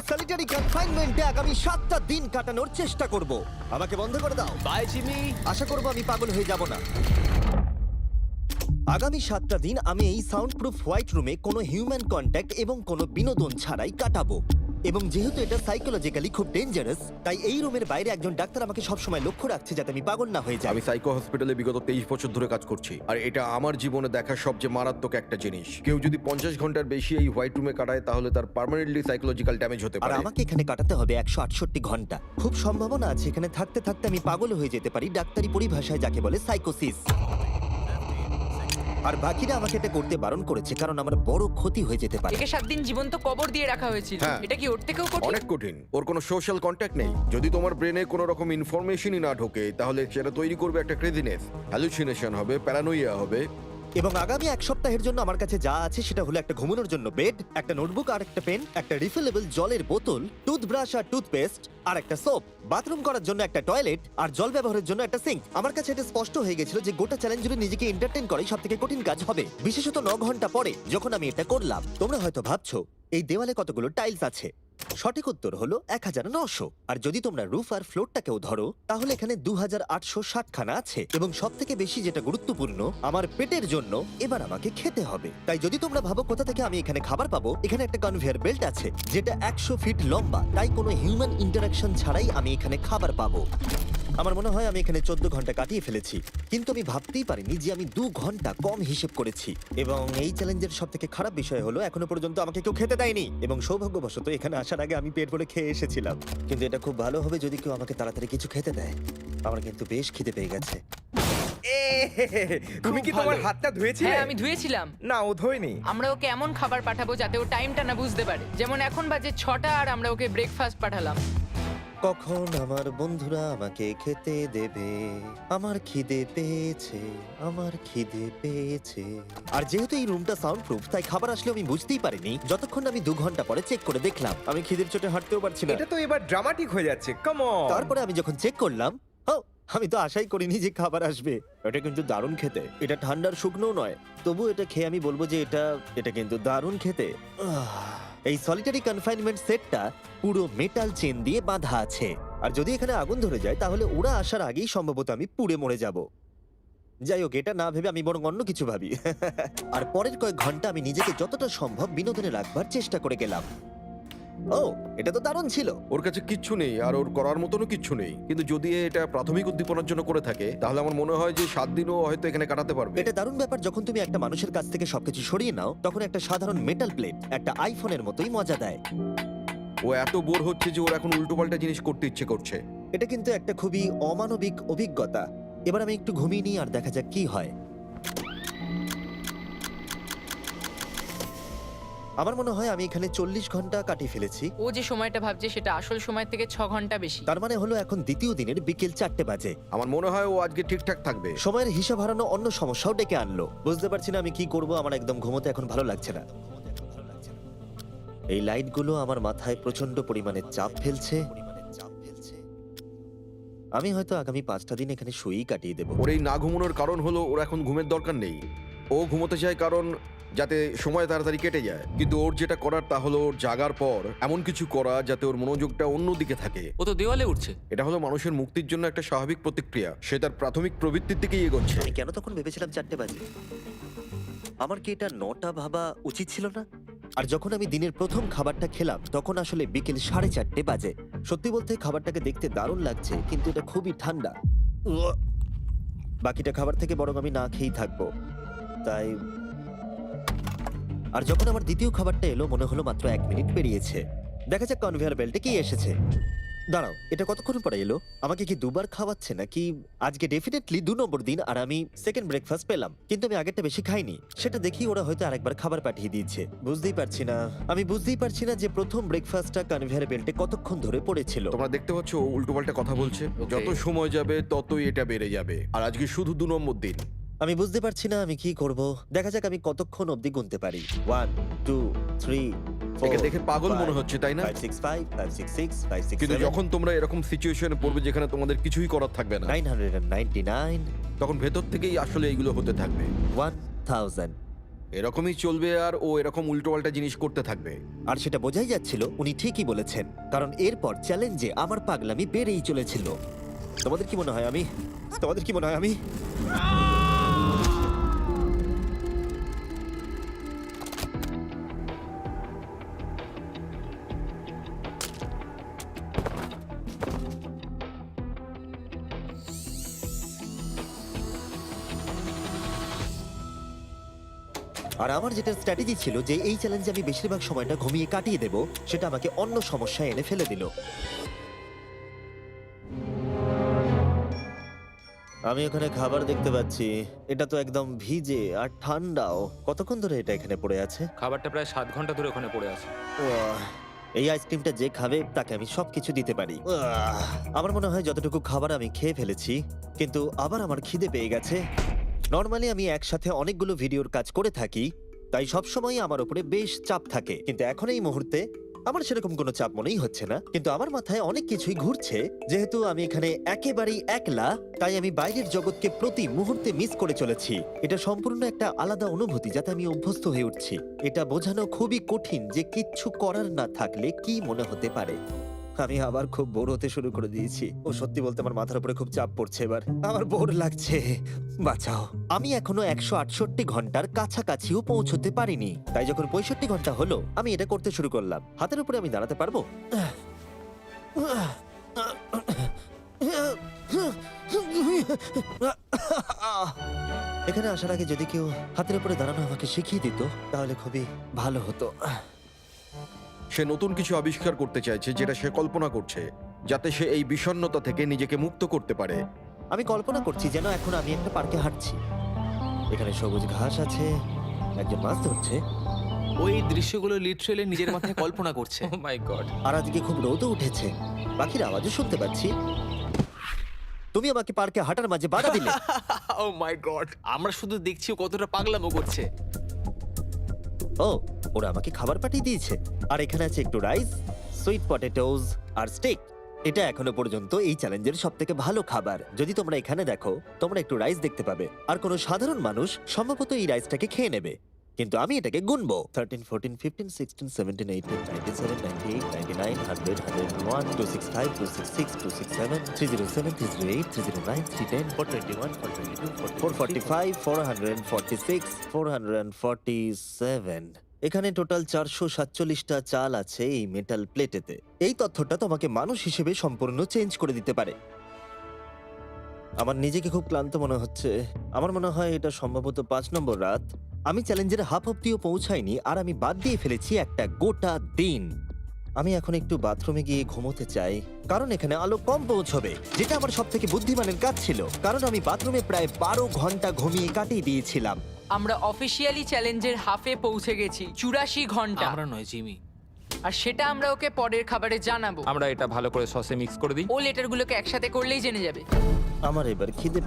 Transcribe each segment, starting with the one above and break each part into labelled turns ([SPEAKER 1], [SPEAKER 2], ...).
[SPEAKER 1] Solitary কনফাইনমেন্টে আগামী 7টা দিন কাটানোর চেষ্টা করব। আমাকে বন্ধ করে দাও।
[SPEAKER 2] Bye Jimmy.
[SPEAKER 1] আশা করব আমি পাগল হয়ে যাব না। আগামী 7টা দিন আমি এই সাউন্ড প্রুফ হোয়াইট রুমে কোনো হিউম্যান কন্ট্যাক্ট এবং কোনো বিনোদন ছাড়াই কাটাবো। এবং যেহেতু এটা সাইকোলজিক্যালি খুব ডেঞ্জারাস, তাই এই রুমের বাইরে একজন ডাক্তার আমাকে সবসময় লক্ষ্য রাখছে যাতে আমি পাগল না হয়ে যাই।
[SPEAKER 3] আমি সাইকো হসপিটালে বিগত 23 বছর ধরে কাজ করছি, আর এটা আমার জীবনে দেখা সবচেয়ে মারাত্মক একটা জিনিস। কেউ যদি 50 ঘন্টার বেশি এই হোয়াইট রুমে কাটায় তাহলে তার পার্মানেন্টলি সাইকোলজিক্যাল ড্যামেজ হতে
[SPEAKER 1] আর
[SPEAKER 3] পারে।
[SPEAKER 1] আমাকে এখানে কাটাতে হবে 168 ঘন্টা। খুব সম্ভাবনা আছে এখানে থাকতে থাকতে আমি পাগল হয়ে যেতে পারি, ডাক্তারি পরিভাষায় যাকে বলে সাইকোসিস। আর বাকিরা আমাকে এটা করতে বারণ করেছে কারণ আমার বড় ক্ষতি হয়ে যেতে পারে।
[SPEAKER 4] একে 7 দিন জীবন্ত কবর দিয়ে রাখা হয়েছিল।
[SPEAKER 3] হ্যাঁ।
[SPEAKER 4] এটা কি ওর থেকেও কঠিন?
[SPEAKER 3] অনেক কঠিন। ওর কোনো সোশ্যাল কন্ট্যাক্ট নেই। যদি তোমার ব্রেনে কোনো রকম ইনফরমেশনই না ঢোকে তাহলে সেটা তৈরি করবে একটা ক্রেজিনেস, হ্যালুসিনেশন হবে, প্যারানোইয়া হবে।
[SPEAKER 1] এবং আগামী এক সপ্তাহের জন্য আমার কাছে যা আছে সেটা হলো একটা ঘুমানোর জন্য বেড, একটা নোটবুক আর একটা পেন, একটা রিফিলেবল জলের বোতল, টুথব্রাশ আর টুথপেস্ট আর একটা সোপ, বাথরুম করার জন্য একটা টয়লেট আর জল ব্যবহারের জন্য একটা সিঙ্ক। আমার কাছে এটা স্পষ্ট হয়ে গেছিল যে গোটা চ্যালেঞ্জ জুড়ে নিজেকে এন্টারটেইন করাই সবথেকে কঠিন কাজ হবে, বিশেষত 9 ঘন্টা পরে যখন আমি এটা করলাম। তোমরা হয়তো ভাবছো এই দেওয়ালে কতগুলো টাইলস আছে। সঠিক উত্তর হলো 1900। আর যদি তোমরা রুফ আর ফ্লোরটাকেও ধরো তাহলে এখানে 2860 খানা আছে। এবং সব থেকে বেশি যেটা গুরুত্বপূর্ণ, আমার পেটের জন্য এবার আমাকে খেতে হবে। তাই যদি তোমরা ভাবো কোথা থেকে আমি এখানে খাবার পাবো, এখানে একটা কনভেয়ার বেল্ট আছে যেটা 100 ফিট লম্বা, তাই কোনো হিউম্যান ইন্টারাকশন ছাড়াই আমি এখানে খাবার পাবো। আমার মনে হয় আমি এখানে 14 ঘন্টা কাটিয়ে ফেলেছি, কিন্তু আমি ভাবতেই পারিনি যে আমি 2 ঘন্টা কম হিসেব করেছি। এবং এই চ্যালেঞ্জের সব থেকে খারাপ বিষয় হলো এখনো পর্যন্ত আমাকে কেউ খেতে দেয়নি। এবং সৌভাগ্যবশত এখানে আসার আগে আমি পেট ভরে খেয়ে এসেছিলাম। কিন্তু এটা খুব ভালো হবে যদি কেউ আমাকে তাড়াতাড়ি কিছু খেতে দেয়। আমার কিন্তু বেশ খিদে পেয়ে গেছে।
[SPEAKER 2] তুমি কি
[SPEAKER 4] খুব
[SPEAKER 2] তোমার
[SPEAKER 4] ভালো।
[SPEAKER 2] হাতটা ধুয়েছিলে?
[SPEAKER 4] হ্যাঁ, আমি ধুয়েছিলাম।
[SPEAKER 2] না, ও ধোয়নি।
[SPEAKER 4] আমরা ওকে এমন খাবার পাঠাবো যাতে ও টাইমটা না বুঝতে পারে। যেমন এখন বাজে 6টা আর আমরা ওকে ব্রেকফাস্ট পাঠালাম।
[SPEAKER 1] কখন আমার বন্ধুরা আমাকে খেতে দেবে? আমার খিদে পেয়েছে, আমার খিদে পেয়েছে। আর যেহেতু এই রুমটা সাউন্ড প্রুফ, তাই খাবার আসলে আমি বুঝতেই পারিনি যতক্ষণ আমি 2 ঘন্টা পরে চেক করে দেখলাম। আমি খিদের চোটে হাঁটতেও পারছি না।
[SPEAKER 2] এটা তো এবার ড্রামাটিক হয়ে যাচ্ছে। Come on.
[SPEAKER 1] তারপরে আমি যখন চেক করলাম, আমি তো আশাই করিনি যে খাবার আসবে। এটা কিন্তু দারুণ খেতে। এটা ঠান্ডার শুকনো নয়, তবু এটা খেয়ে আমি বলবো যে এটা কিন্তু দারুণ খেতে। এই সলিটারি কনফাইনমেন্ট সেটটা পুরো মেটাল চেন দিয়ে বাঁধা আছে, আর যদি এখানে আগুন ধরে যায় তাহলে ওরা আসার আগেই সম্ভবত আমি পুড়ে মরে যাব। যাই হোক, এটা না ভেবে আমি বরং অন্য কিছু ভাবি। আর পরের কয়েক ঘন্টা আমি নিজেকে যতটা সম্ভব বিনোদনে রাখবার চেষ্টা করে গেলাম। এটা তো দারুণ ছিল।
[SPEAKER 3] ওর কাছে কিচ্ছু নেই আর ওর করার মতনও কিচ্ছু নেই, কিন্তু যদি এটা প্রাথমিক উদ্দীপনার জন্য করে থাকে তাহলে আমার মনে হয় যে 7 দিনও হয়তো এখানে কাটাতে পারবে।
[SPEAKER 1] এটা দারুণ ব্যাপার, যখন তুমি একটা মানুষের কাছ থেকে সবকিছু সরিয়ে নাও তখন একটা সাধারণ মেটাল প্লেট একটা আইফোনের মতোই মজা দেয়।
[SPEAKER 3] ও এত বোর হচ্ছে যে ওর এখন উল্টোপাল্টা জিনিস করতে ইচ্ছে করছে।
[SPEAKER 1] এটা কিন্তু একটা খুবই অমানবিক অভিজ্ঞতা। এবার আমি একটু ঘুমিয়ে নিই আর দেখা যাক কি হয়। আমার মনে হয় আমি এখানে 40 ঘন্টা কাটিয়ে ফেলেছি।
[SPEAKER 4] ও যে সময়টা ভাবছে সেটা আসল সময় থেকে 6 ঘন্টা বেশি।
[SPEAKER 1] তার মানে হলো এখন দ্বিতীয় দিনের বিকেল 4টে বাজে।
[SPEAKER 3] আমার মনে হয় ও আজকে ঠিকঠাক থাকবে।
[SPEAKER 1] সময়ের হিসাব হারানো অন্য সমস্যাও ডেকে আনলো। বুঝতে পারছি না আমি কি করব। আমার একদম ঘুমোতে এখন ভালো লাগছে না। এই লাইটগুলো আমার মাথায় প্রচন্ড পরিমাণে চাপ ফেলছে। আমি হয়তো আগামী 5টা দিন এখানে শুয়েই কাটিয়ে দেবো।
[SPEAKER 3] ওর এই না ঘুমানোর কারণ হলো ওর এখন ঘুমের দরকার নেই। ও ঘুমোতে চায় কারণ যাতে সময় তাড়াতাড়ি কেটে যায়, কিন্তু ওর যেটা করার তা হলো ওর জাগার পর এমন কিছু করা যাতে ওর মনোযোগটা অন্যদিকে থাকে।
[SPEAKER 5] ও তো দেওয়ালে উঠছে।
[SPEAKER 3] এটা হলো মানুষের মুক্তির জন্য একটা স্বাভাবিক প্রতিক্রিয়া। সে তার প্রাথমিক প্রবৃত্তির দিকেই এগোচ্ছে।
[SPEAKER 1] আমি কেন তখন ভেবেছিলাম 4টে বাজে? আমার কি এটা 9টা ভাবা উচিত ছিল না? আর যখন আমি দিনের প্রথম খাবারটা খেলাম তখন আসলে বিকেল 4:30 বাজে। সত্যি বলতে খাবারটাকে দেখতে দারুণ লাগছে, কিন্তু এটা খুবই ঠান্ডা। বাকিটা খাবার থেকে বরং আমি না খেয়েই থাকবো। তাই আর যখন আমার দ্বিতীয় খাবারটা এলো মনে হলো মাত্র 1 মিনিট পেরিয়েছে। দেখা যাক কনভেয়ার বেল্টে কি এসেছে। দাঁড়াও, এটা কতক্ষণ পরে এলো? আমাকে কি দুবার খাওয়াচ্ছে নাকি? আজকে ডেফিনেটলি 2 নম্বর দিন আর আমি সেকেন্ড ব্রেকফাস্ট পেলাম, কিন্তু আমি আগেরটা বেশি খাইনি। সেটা দেখি ওরা হয়তো আরেকবার খাবার পাঠিয়ে দিয়েছে। বুঝতেই পারছি না যে প্রথম ব্রেকফাস্টটা কনভেয়ার বেল্টে কতক্ষণ ধরে পড়েছিল।
[SPEAKER 3] তোমরা দেখতে পাচ্ছ ও উল্টোপাল্টা কথা বলছে।
[SPEAKER 5] Okay.
[SPEAKER 3] যত সময় যাবে ততই এটা বেড়ে যাবে, আর আজকে শুধু 2 নম্বর দিন।
[SPEAKER 1] আমি বুঝতে পারছি না আমি কি করব। দেখা যাক আমি কতক্ষণ অবধি গুনতে পারি। 1 2 3
[SPEAKER 3] একে দেখে পাগল মনে হচ্ছে, তাই না?
[SPEAKER 1] 5 6 5 5 6 6 5 6
[SPEAKER 3] কিন্তু যখন তোমরা এরকম সিচুয়েশনে পড়বে যেখানে তোমাদের কিছুই করার থাকবে না,
[SPEAKER 1] 999
[SPEAKER 3] তখন ভেতর থেকেই আসলে এইগুলো হতে থাকবে।
[SPEAKER 1] 1000
[SPEAKER 3] এরকমই চলবে আর ও এরকম উল্টোপাল্টা জিনিস করতে থাকবে।
[SPEAKER 1] আর সেটা বোঝাই যাচ্ছিল উনি ঠিকই বলেছেন, কারণ এরপর চ্যালেঞ্জে আমার পাগলামি বেড়েই চলেছিল। তোমাদের কি মনে হয় আমি আর আমার যেটা স্ট্র্যাটেজি ছিল যে এই চ্যালেঞ্জে আমি বেশিরভাগ সময়টা ঘুমিয়ে কাটিয়ে দেব, সেটা আমাকে অন্য সমস্যায় এনে ফেলে দিল। আমি ওখানে খাবার দেখতে পাচ্ছি, এটা তো একদম ভিজে আর ঠান্ডাও। কতক্ষণ ধরে এটা এখানে পড়ে আছে?
[SPEAKER 5] খাবারটা প্রায় 7 ঘন্টা ধরে ওখানে পড়ে আছে।
[SPEAKER 1] উয়াহ, এই আইসক্রিমটা যে খাবে তাকে আমি সবকিছু দিতে পারি। উয়াহ, আমার মনে হয় যতটুকু খাবার আমি খেয়ে ফেলেছি, কিন্তু আবার আমার খিদে পেয়ে গেছে। নর্মালি আমি একসাথে অনেকগুলো ভিডিওর কাজ করে থাকি, তাই সবসময় আমার উপরে বেশ চাপ থাকে, কিন্তু এখন এই মুহূর্তে আমার সেরকম কোনো চাপ মনেই হচ্ছে না। কিন্তু আমার মাথায় অনেক কিছুই ঘুরছে। যেহেতু আমি এখানে একেবারেই একলা, তাই আমি বাইরের জগৎকে প্রতি মুহূর্তে মিস করে চলেছি। এটা সম্পূর্ণ একটা আলাদা অনুভূতি যাতে আমি অভ্যস্ত হয়ে উঠছি। এটা বোঝানো খুবই কঠিন যে কিচ্ছু করার না থাকলে কি মনে হতে পারে। আমি আবার খুব বোর হতে শুরু করে দিয়েছি। ও সত্যি বলতে আমার মাথার উপরে খুব চাপ পড়ছে এবার। আমার বোর লাগছে, বাঁচাও। আমি এখনো 168 ঘন্টার কাছাকাছিও পৌঁছতে পারিনি, তাই যখন 65 ঘন্টা হলো আমি এটা করতে শুরু করলাম। হাতের উপরে আমি দাঁড়াতে পারবো? এখানে আসার আগে যদি কেউ হাতের উপরে দাঁড়ানো আমাকে শিখিয়ে দিত তাহলে খুবই ভালো হতো।
[SPEAKER 3] সে নতুন কিছু আবিষ্কার করতে চাইছে যেটা সে কল্পনা করছে, যাতে সে এই বিষণ্ণতা থেকে নিজেকে মুক্ত করতে পারে।
[SPEAKER 1] আমি কল্পনা করছি যেন এখন আমি একটা পার্কে হাঁটছি। এখানে সবুজ ঘাস আছে, একজন মাছ ধরছে,
[SPEAKER 6] ওই দৃশ্যগুলো লিটারেলি নিজের মাথায় কল্পনা করছে।
[SPEAKER 5] ও মাই গড।
[SPEAKER 1] আর আজকে খুব রোদও উঠেছে। পাখির আওয়াজও শুনতে পাচ্ছি। তুমি আমাকে পার্কে হাঁটার মাঝে বাধা দিলে।
[SPEAKER 6] ও মাই গড, আমরা শুধু দেখছি ও কতটা পাগলামো করছে।
[SPEAKER 1] ও, ওরা আমাকে খাবার পাঠিয়ে দিয়েছে। আর এখানে আছে একটু রাইস, সুইট পটেটোজ আর স্টেক। এটা এখনো পর্যন্ত এই চ্যালেঞ্জের সবথেকে ভালো খাবার। যদি তোমরা এখানে দেখো, তোমরা একটু রাইস দেখতে পাবে। আর কোনো সাধারণ মানুষ সম্ভবত এই রাইসটাকে খেয়ে নেবে, কিন্তু আমি এটাকে গুনবো। 13, 14, 15, 16, 17, 18, 97, 98, 99, 100, 101, 265, 266, 267, 307, 308, 309, 310, 421, 422, 445, 446, 447। এখানে টোটাল 447টা চাল আছে এই মেটাল প্লেটেতে। এই তথ্যটা তোমাকে মানুষ হিসেবে সম্পূর্ণ চেঞ্জ করে দিতে পারে। আমার নিজেকে খুব ক্লান্ত মনে হচ্ছে। আমার মনে হয় এটা সম্ভবত 5 নম্বর রাত। আমি চ্যালেঞ্জের হাফ অব্দিও পৌঁছাইনি আর আমি বাদ দিয়ে ফেলেছি একটা গোটা দিন। আমি এখন একটু বাথরুমে গিয়ে ঘুমোতে চাই, কারণ এখানে আলো কম পৌঁছবে, যেটা আমার সব থেকে বুদ্ধিমানের কাজ ছিল, কারণ আমি বাথরুমে প্রায় 12 ঘন্টা ঘুমিয়ে কাটিয়ে দিয়েছিলাম।
[SPEAKER 4] আমরা অফিসিয়ালি চ্যালেঞ্জের হাফে পৌঁছে গেছি, 84 ঘন্টা।
[SPEAKER 6] আমরা নয়, জিমি।
[SPEAKER 4] আর সেটা আমরা ওকে পরের খাবারে জানাবো।
[SPEAKER 5] আমরা এটা ভালো করে সসে মিক্স করে দিই।
[SPEAKER 4] ও লেটারগুলোকে একসাথে করলেই জেনে যাবে।
[SPEAKER 1] আমার এবার খিদে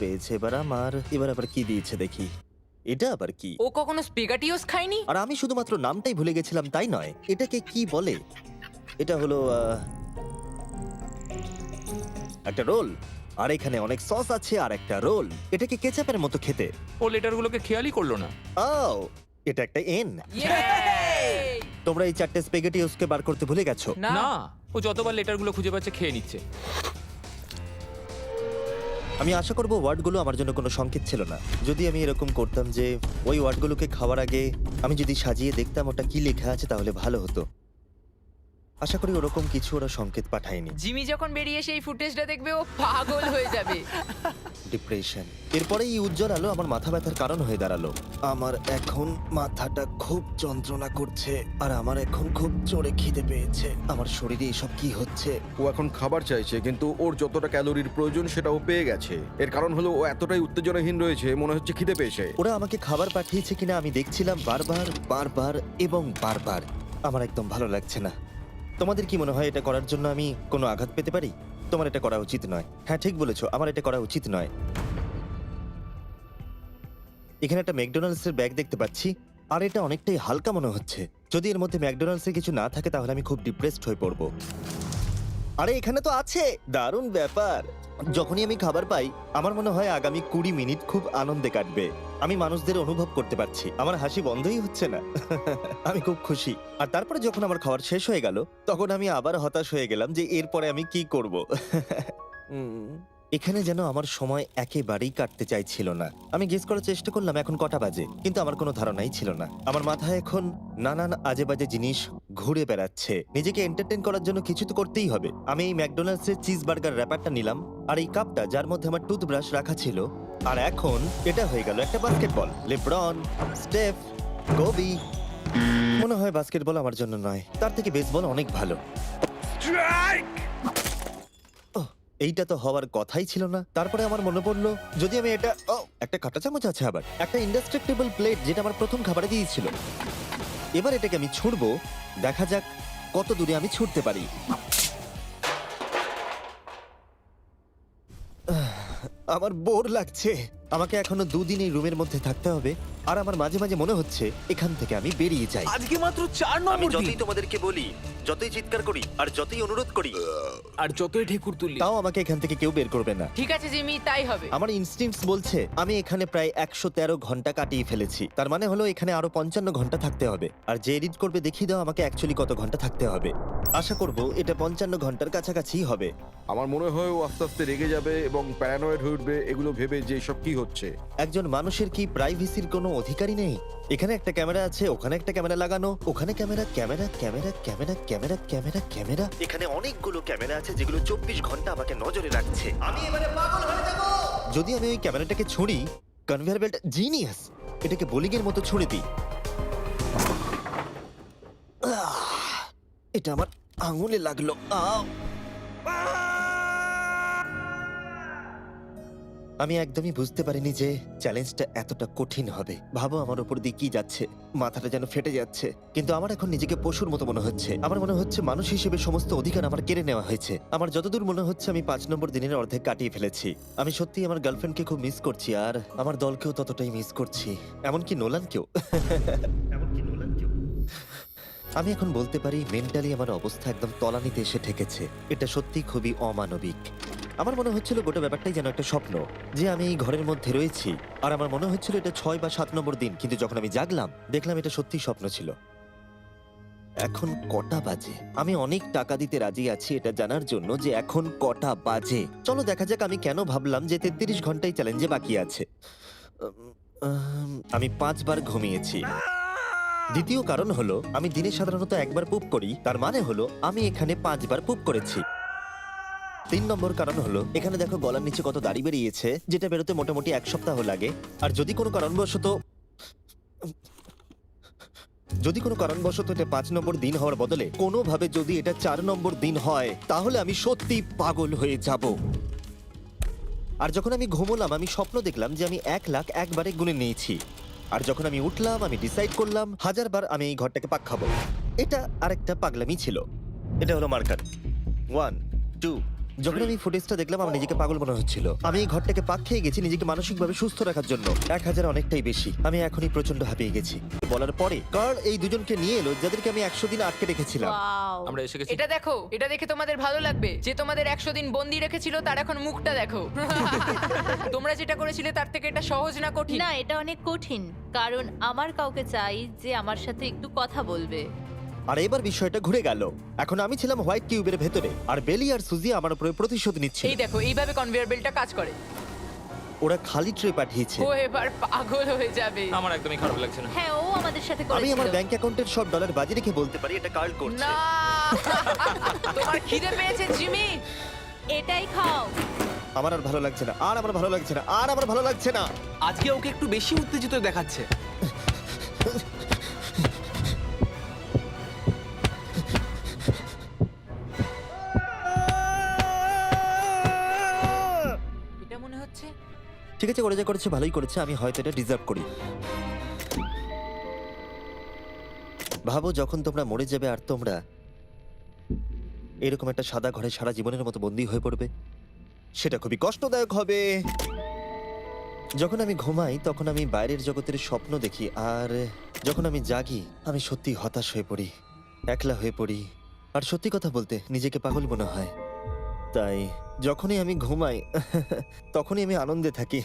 [SPEAKER 1] পেয়েছে এবার আবার কি দিয়েছে দেখি। এটা আবার কি?
[SPEAKER 4] ও কখনো স্পেগাটিওস খায়নি।
[SPEAKER 1] আর আমি শুধুমাত্র নামটাই ভুলে গেছিলাম তাই নয়, এটাকে কি বলে? এটা হলো একটা রোল। আর এখানে অনেক সস আছে আর একটা রোল। এটাকে কেচাপের মতো খেতে।
[SPEAKER 5] ও লেটারগুলোকে খেয়ালই করলো না।
[SPEAKER 1] ও, এটা একটা এন।
[SPEAKER 4] Yay!
[SPEAKER 1] তোমরা এই 4টে স্পেগেটিওসকে বার করতে ভুলে গেছো।
[SPEAKER 4] না,
[SPEAKER 5] না, ও যতবার লেটারগুলো খুঁজে পাচ্ছে খেয়ে নিচ্ছে।
[SPEAKER 1] আমি আশা করব ওয়ার্ডগুলো আমার জন্য কোনো সংকেত ছিল না। যদি আমি এরকম করতাম যে ওই ওয়ার্ডগুলোকে খাওয়ার আগে আমি যদি সাজিয়ে দেখতাম ওটা কি লেখা আছে তাহলে ভালো হতো। আশা করি ওরকম কিছু ওরা সংকেত পাঠায়নি।
[SPEAKER 4] জিমি যখন বেরিয়ে সেই ফুটেজটা দেখবে ও পাগল হয়ে যাবে।
[SPEAKER 1] ডিপ্রেশন। এরপরে এই উজ্জ্বল আলো আমার মাথা ব্যথার কারণ হয়ে দাঁড়ালো। আমার এখন মাথাটা খুব যন্ত্রণা করছে আর আমার এখন খুব জোরে খিদে পেয়েছে। আমার শরীরে এসব কি হচ্ছে?
[SPEAKER 3] ও এখন খাবার চাইছে, কিন্তু ওর যতটা ক্যালোরির প্রয়োজন সেটা ও পেয়ে গেছে। এর কারণ হলো ও এতটাই উত্তেজনাহীন রয়েছে, মনে হচ্ছে খিদে পেয়েছে।
[SPEAKER 1] ওরা আমাকে খাবার পাঠিয়েছে কিনা আমি দেখছিলাম বারবার এবং বারবার। আমার একদম ভালো লাগছে না। তোমাদের কি মনে হয় এটা করার জন্য আমি কোনো আঘাত পেতে পারি? তোমার এটা করা উচিত নয়। হ্যাঁ, ঠিক বলেছো, আমার এটা করা উচিত নয়। এখানে একটা ম্যাকডোনাল্ডস এর ব্যাগ দেখতে পাচ্ছি আর এটা অনেকটাই হালকা মনে হচ্ছে। যদি এর মধ্যে ম্যাকডোনাল্ডস এর কিছু না থাকে তাহলে আমি খুব ডিপ্রেসড হয়ে পড়বো। আরে এখানে তো আছে, দারুণ ব্যাপার। যখনই আমি খাবার পাই আমার মনে হয় আগামী 20 মিনিট খুব আনন্দে কাটবে। আমি মানুষদের অনুভব করতে পারছি, আমার হাসি বন্ধই হচ্ছে না। আমি খুব খুশি। আর তারপরে যখন আমার খাবার শেষ হয়ে গেল তখন আমি আবার হতাশ হয়ে গেলাম যে এরপরে আমি কি করব। এখানে যেন আমার সময় একেবারেই কাটতে চাইছিল না। আমি গেস করার চেষ্টা করলাম এখন কটা বাজে, কিন্তু আমার কোনো ধারণাই ছিল না। আমার মাথায় এখন নানান আজে বাজে জিনিস ঘুরে বেড়াচ্ছে। নিজেকে এন্টারটেইন করার জন্য কিছু তো করতেই হবে। আমি এই ম্যাকডোনাল্ডস এর চিজ বার্গার র্যাপারটা নিলাম আর এই কাপটা যার মধ্যে আমার টুথব্রাশ রাখা ছিল। আর এখন এটা হয়ে গেল একটা বাস্কেটবল। LeBron, স্টেফ, Covey. মনে হয় বাস্কেটবল আমার জন্য নয়, তার থেকে বেসবল অনেক ভালো। ওহ, এইটা তো হওয়ার কথাই ছিল না। তারপরে আমার মনে পড়লো যদি আমি এটা একটা কাঁটা চামচ আছে, আবার একটা ইনডেস্ট্রাক্টেবল প্লেট যেটা আমার প্রথম খাবারে দিয়েছিল। এবার এটাকে আমি ছুঁড়বো, দেখা যাক কত দূরে আমি ছুটতে পারি। আমার বোর লাগছে। আমাকে এখনো 2 দিন এই রুমের মধ্যে থাকতে হবে আর আমার মাঝে মাঝে মনে হচ্ছে এখান থেকে আমি বেরিয়ে যাই।
[SPEAKER 6] আজকে মাত্র 4
[SPEAKER 1] আমি
[SPEAKER 6] নম্বর
[SPEAKER 1] যতই
[SPEAKER 6] দিন
[SPEAKER 1] তোমাদেরকে বলি, যতই চিৎকার করি আর যতই অনুরোধ করি,
[SPEAKER 6] আর যতই ঢেকুর তুললি
[SPEAKER 1] তাও আমাকে এখান থেকে কেউ বের করবে না।
[SPEAKER 4] ঠিক আছে জিমি, তাই হবে।
[SPEAKER 1] আমার ইনস্টিংক্টস বলছে আমি এখানে প্রায় 113 ঘন্টা কাটিয়ে ফেলেছি। তার মানে হলো এখানে আরো 55 ঘন্টা থাকতে হবে। আর যে এডিট করবে দেখিয়ে দাও আমাকে অ্যাকচুয়ালি কত ঘন্টা থাকতে হবে। আশা করব এটা 55 ঘন্টার কাছাকাছি হবে।
[SPEAKER 3] আমার মনে হয় ও আস্তে আস্তে রেগে যাবে এবং প্যারানয়েড হয়ে উঠবে এগুলো ভেবে যে সব কি হচ্ছে।
[SPEAKER 1] একজন মানুষের কি প্রাইভেসির কোনো অধিকারই নেই? এখানে একটা ক্যামেরা আছে, ওখানে একটা ক্যামেরা লাগানো, ওখানে camera camera camera camera camera camera camera. এখানে অনেকগুলো ক্যামেরা আছে যেগুলো 24 ঘন্টা আমাকে নজরে রাখছে। আমি এবারে পাগল হয়ে যাব। যদি আমি ওই ক্যামেরাটাকে ছুঁড়ি, কনভেয়ার বেল্ট জিনিয়াস, এটাকে বোলিং এর মতো ছুঁড়ে দিই। এটা আমার আঙুলে লাগলো। আমি একদমই বুঝতে পারিনি যে চ্যালেঞ্জটা এতটা কঠিন হবে। ভাবো আমার উপর দিয়ে কি যাচ্ছে, মাথাটা যেন ফেটে যাচ্ছে। কিন্তু আমার এখন নিজেকে পশুর মতো মনে হচ্ছে। আমার মনে হচ্ছে মানুষ হিসেবে সমস্ত অধিকার আমার কেড়ে নেওয়া হয়েছে। আমার যতদূর মনে হচ্ছে আমি 5 নম্বর দিনের অর্ধেক কাটিয়ে ফেলেছি। আমি সত্যি আমার গার্লফ্রেন্ডকে খুব মিস করছি আর আমার দলকেও ততটাই মিস করছি, এমনকি নোলানকেও। আমি এখন বলতে পারি মেন্টালি আমার অবস্থা একদম তলানিতে এসে ঠেকেছে। এটা সত্যি খুবই অমানবিক। আমার মনে হচ্ছিল গোটা ব্যাপারটাই যেন একটা স্বপ্ন, যে আমি এই ঘরের মধ্যে রয়েছি। আর আমার মনে হচ্ছিল এটা 6 বা 7 নম্বর দিন, কিন্তু যখন আমি জাগলাম দেখলাম এটা সত্যি স্বপ্ন ছিল। এখন কটা বাজে? আমি অনেক টাকা দিতে রাজি আছি এটা জানার জন্য যে এখন কটা বাজে। চলো দেখা যাক আমি কেন ভাবলাম যে 33 ঘন্টাই চ্যালেঞ্জে বাকি আছে। আমি 5 বার ঘুমিয়েছি। দ্বিতীয় কারণ হলো আমি দিনে সাধারণত একবার পুপ করি, তার মানে হলো আমি এখানে 5 বার পুপ করেছি। 3 নম্বর কারণ হলো এখানে দেখো গলার নিচে কত দাড়ি বেরিয়েছে, যেটা বেরোতে মোটামুটি 1 সপ্তাহ লাগে। আর যদি কোনো কারণবশত এটা 5 নম্বর দিন হওয়ার বদলে কোনোভাবে যদি এটা 4 নম্বর দিন হয় তাহলে আমি সত্যি পাগল হয়ে যাব। আর যখন আমি ঘুমোলাম আমি স্বপ্ন দেখলাম যে আমি 1 লাখ একবারে গুনে নিয়েছি। আর যখন আমি উঠলাম আমি ডিসাইড করলাম 1000 বার আমি এই ঘরটাকে পাক খাবো। এটা আরেকটা পাগলামি ছিল। এটা হলো মার্কার 1 2। যখন আমি ফুটেজটা দেখলাম আমার নিজেকে পাগল মনে হচ্ছিল। আমি এই ঘরটাকে পাক খেয়ে গেছি নিজেকে মানসিকভাবে সুস্থ রাখার জন্য। 1000 অনেকটাই বেশি। আমি এখনই প্রচন্ড হাঁপিয়ে গেছি। বলার পরে কার্ল এই দুজনকে নিয়ে এলো যাদেরকে আমি 100 দিন আটকে রেখেছিলাম।
[SPEAKER 7] ওয়াও
[SPEAKER 5] আমরা এসে গেছি।
[SPEAKER 4] এটা দেখো, এটা দেখে তোমাদের ভালো লাগবে। যে তোমাদের 100 দিন বন্দি রেখেছিল তার এখন মুখটা দেখো। তোমরা যেটা করেছিলে তার থেকে এটা সহজ না কঠিন?
[SPEAKER 7] না, এটা অনেক কঠিন, কারণ আমার কাউকে চাই যে আমার সাথে একটু কথা বলবে।
[SPEAKER 1] আর এবার বিষয়টা ঘুরে গেল। এখন আমি ছিলাম হোয়াইট কিউবের ভেতরে আর বেলি আর সুজি আমার উপরে প্রতিশোধ নিচ্ছিল।
[SPEAKER 4] এই দেখো, এইভাবে কনভেয়ার বেল্টটা কাজ করে।
[SPEAKER 1] ওরা খালি ট্রে পাঠিয়েছে।
[SPEAKER 4] ও এবার পাগল হয়ে যাবে।
[SPEAKER 5] আমার একদমই খারাপ লাগছে না।
[SPEAKER 7] হ্যাঁ, ও আমাদের সাথে
[SPEAKER 1] আমি আমার
[SPEAKER 7] করেছিল।
[SPEAKER 1] ব্যাংক অ্যাকাউন্টের সব ডলার বাজি রেখে বলতে পারি এটা কার্ল করছে।
[SPEAKER 4] না, তোমার খিদে পেয়েছে জিমি?
[SPEAKER 7] এটাই খাও।
[SPEAKER 1] আমার আর ভালো লাগছে না, আর আমার ভালো লাগছে না, আর আমার ভালো লাগছে না।
[SPEAKER 6] আজকে ওকে একটু বেশি উত্তেজিত দেখাচ্ছে।
[SPEAKER 4] এটা মনে হচ্ছে
[SPEAKER 1] ঠিক আছে, ওরা যা করেছে ভালোই করেছে। আমি হয়তো এটা ডিজার্ভ করি। ভাবো যখন তোমরা মরে যাবে আর তোমরা এরকম একটা সাদা ঘরে সারা জীবনের মতো বন্দী হয়ে পড়বে, সেটা খুবই কষ্টদায়ক হবে। যখন আমি ঘুমাই তখন আমি বাইরের জগতের স্বপ্ন দেখি, আর যখন আমি জাগি আমি সত্যি হতাশ হয়ে পড়ি, একলা হয়ে পড়ি, আর সত্যি কথা বলতে নিজেকে পাগল মনে হয়। তাই যখনই আমি ঘুমাই তখনই আমি আনন্দে থাকি।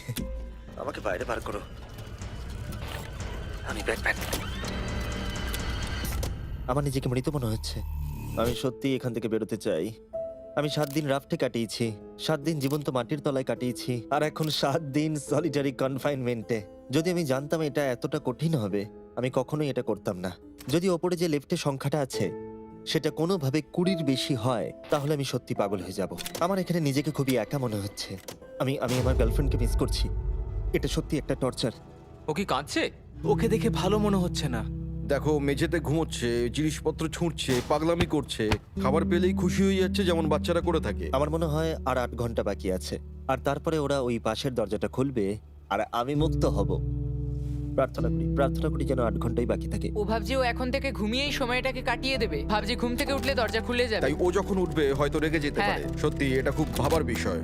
[SPEAKER 1] আমাকে বাইরে বার করো, আমি ব্যাটম্যান। আমার নিজেকে মৃত মনে হচ্ছে। আমি সত্যি এখান থেকে বেরোতে চাই। আমি 7 দিন রাফটে কাটিয়েছি, 7 দিন জীবন্ত মাটির তলায় কাটিয়েছি, আর এখন 7 দিন সলিটারি কনফাইনমেন্টে। যদি আমি জানতাম এটা এতটা কঠিন হবে, আমি কখনোই এটা করতাম না। যদি ওপরে যে লেফটে সংখ্যাটা আছে সেটা কোনোভাবে 20-র বেশি হয়, তাহলে আমি সত্যি পাগল হয়ে যাব। আমার এখানে নিজেকে খুবই একা মনে হচ্ছে। আমি আমার গার্লফ্রেন্ডকে মিস করছি। এটা সত্যি একটা টর্চার।
[SPEAKER 5] ও কি কাঁদছে?
[SPEAKER 6] ওকে দেখে ভালো মনে হচ্ছে না।
[SPEAKER 3] দেখো, মেঝেতে ঘুমোচ্ছে, জিনিসপত্র ছুঁড়ছে, পাগলামি করছে, খাবার পেলেই খুশি হয়ে যাচ্ছে যেমন বাচ্চারা করে থাকে।
[SPEAKER 1] আমার মনে হয় আর 8 ঘন্টা বাকি আছে, আর তারপরে ওরা ওই পাশের দরজাটা খুলবে আর আমি মুক্ত হব। প্রার্থনা করি যেন 8 ঘন্টাই বাকি থাকে।
[SPEAKER 4] ও ভাবছে ও এখন থেকে ঘুমিয়েই সময়টাকে কাটিয়ে দেবে। ভাবছে ঘুম থেকে উঠলে দরজা খুলে যাবে।
[SPEAKER 3] তাই ও যখন উঠবে হয়তো রেগে যেতে
[SPEAKER 4] হ্যাঁ।
[SPEAKER 3] পারে। সত্যি এটা খুব ভাবার বিষয়।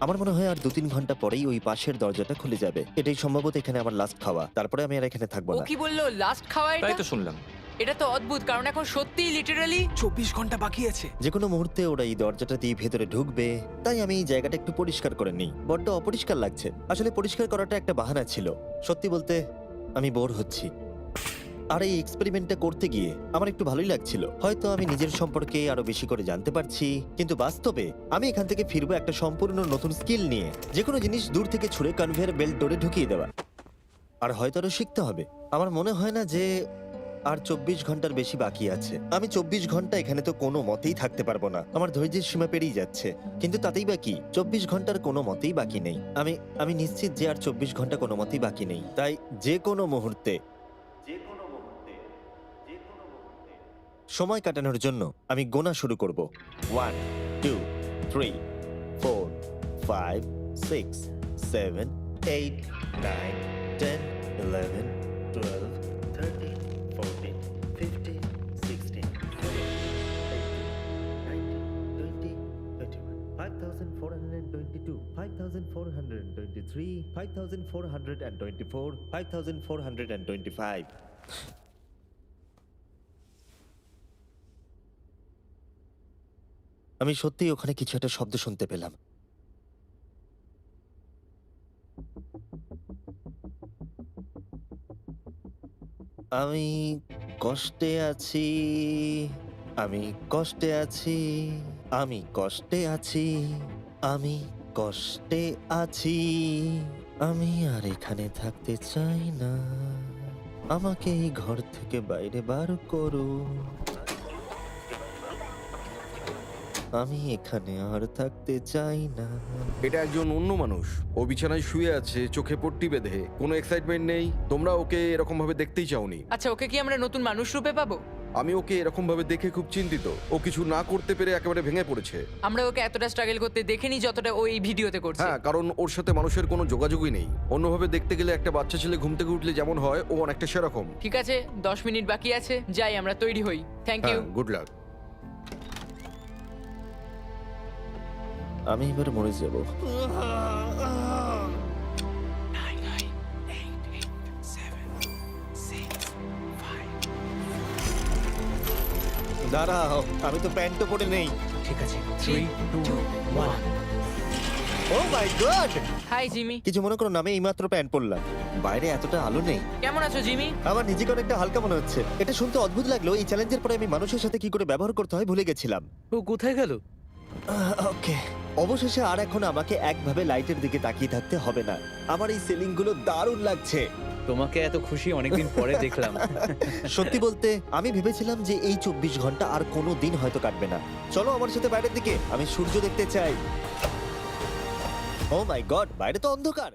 [SPEAKER 1] আমার মনে হয় আর 2-3 ঘন্টা পরেই ওই পাশের দরজাটা খুলে যাবে। এটাই সম্ভবত এখানে আমার লাস্ট খাওয়া, তারপরে আমি আর এখানে থাকবো
[SPEAKER 4] ও
[SPEAKER 1] না।
[SPEAKER 4] কি বললো লাস্ট খাওয়া
[SPEAKER 5] তাই
[SPEAKER 4] এটা?
[SPEAKER 5] তো শুনলাম।
[SPEAKER 4] এটা তো অদ্ভুত, কারণ এখন সত্যিই লিটারালি
[SPEAKER 6] 24 ঘন্টা বাকি আছে।
[SPEAKER 1] যে কোনো মুহূর্তে ওরা এই দরজাটা দিয়ে ভেতরে ঢুকবে, তাই আমি এই জায়গাটা একটু পরিষ্কার করে নিই। বড্ড অপরিষ্কার লাগছে। আসলে পরিষ্কার করাটা একটা বাহানা ছিল। সত্যি বলতে আমি বোর হচ্ছি। আর এই এক্সপেরিমেন্টটা করতে গিয়ে আমার একটু ভালোই লাগছিল। হয়তো আমি নিজের সম্পর্কে আরো বেশি করে জানতে পারছি, কিন্তু বাস্তবে আমি এখান থেকে ফিরবো একটা সম্পূর্ণ নতুন স্কিল নিয়ে। যে কোনো জিনিস দূর থেকে ছুঁড়ে কনভেয়ার বেল্ট ডোরে ঢুকিয়ে দেওয়া। আর হয়তো আরো শিখতে হবে। আমার মনে হয় না যে আর 24 ঘন্টার বেশি বাকি আছে। আমি 24 ঘন্টা এখানে তো কোনো মতেই থাকতে পারবো না। আমার ধৈর্যের সীমা পেরিয়ে যাচ্ছে। কিন্তু তাতেই বাকি 24 ঘন্টার কোনো মতেই বাকি নেই। আমি নিশ্চিত যে আর 24 ঘন্টা কোনো মতেই বাকি নেই। তাই যে কোনো মুহূর্তে সময় কাটানোর জন্য আমি গোনা শুরু করব। 1 2 3 4 5 6 7 8 9 10 11 12 13 14 15 16 17 5422 5423 5424 5425। আমি সত্যিই ওখানে কিছু একটা শব্দ শুনতে পেলাম। আমি কষ্টে আছি, আমি কষ্টে আছি, আমি কষ্টে আছি, আমি কষ্টে আছি, আমি আর এখানে থাকতে চাই না। আমাকে এই ঘর থেকে বাইরে বার করো। আমি এখানে আর থাকতে চাই না।
[SPEAKER 3] এটা একজন অন্য মানুষ। ও বিছানায় শুয়ে আছে, চোখে পট্টি বেঁধে, কোনো এক্সাইটমেন্ট নেই। তোমরা ওকে এরকম ভাবে দেখতেই চাওনি।
[SPEAKER 4] আচ্ছা, ওকে কি আমরা নতুন মানুষ রূপে পাবো?
[SPEAKER 3] আমি ওকে এরকম ভাবে দেখে খুব চিন্তিত। ও কিছু না করতে পেরে একেবারে ভেঙে পড়েছে।
[SPEAKER 4] আমরা ওকে এতটা স্ট্রাগল করতে দেখিনি যতটা ও এই ভিডিওতে করছে।
[SPEAKER 3] হ্যাঁ, কারণ ওর সাথে মানুষের কোনো যোগাযোগই নেই। অন্যভাবে দেখতে গেলে একটা বাচ্চা ছেলে ঘুম থেকে উঠলে যেমন হয়, ও অনেকটা সেরকম।
[SPEAKER 4] ঠিক আছে, 10 মিনিট বাকি আছে, যাই আমরা তৈরি হই। Thank you.
[SPEAKER 3] হ্যাঁ, গুড লাক।
[SPEAKER 1] আমি এবার মরে যাব। দাঁড়াও, আমি তো প্যান্টও পরে নেই।
[SPEAKER 6] ঠিক আছে, 3 2 1।
[SPEAKER 1] ও মাই গড!
[SPEAKER 4] Hi Jimmy.
[SPEAKER 1] কিছু মনে করো না, আমি এইমাত্র প্যান্ট পরলাম। বাইরে এতটা আলো নেই।
[SPEAKER 4] কেমন আছো জিমি?
[SPEAKER 1] আমার নিজেকে অনেকটা হালকা মনে হচ্ছে। এটা শুনতে অদ্ভুত লাগলো। এই চ্যালেঞ্জের পরে আমি মানুষের সাথে কি করে ব্যবহার করতে হয় ভুলে গেছিলাম।
[SPEAKER 6] ও কোথায় গেল?
[SPEAKER 1] ওকে, অবশেষে আর এখন আমাকে একভাবে লাইটের দিকে তাকিয়ে থাকতে হবে না। আমার এই সিলিং গুলো দারুণ লাগছে।
[SPEAKER 8] তোমাকে এত খুশি অনেকদিন পরে দেখলাম।
[SPEAKER 1] সত্যি বলতে আমি ভেবেছিলাম যে এই 24 ঘন্টা আর কোনো দিন হয়তো কাটবে না। চলো আমার সাথে বাইরের দিকে, আমি সূর্য দেখতে চাই। ও মাই গড, বাইরে তো অন্ধকার।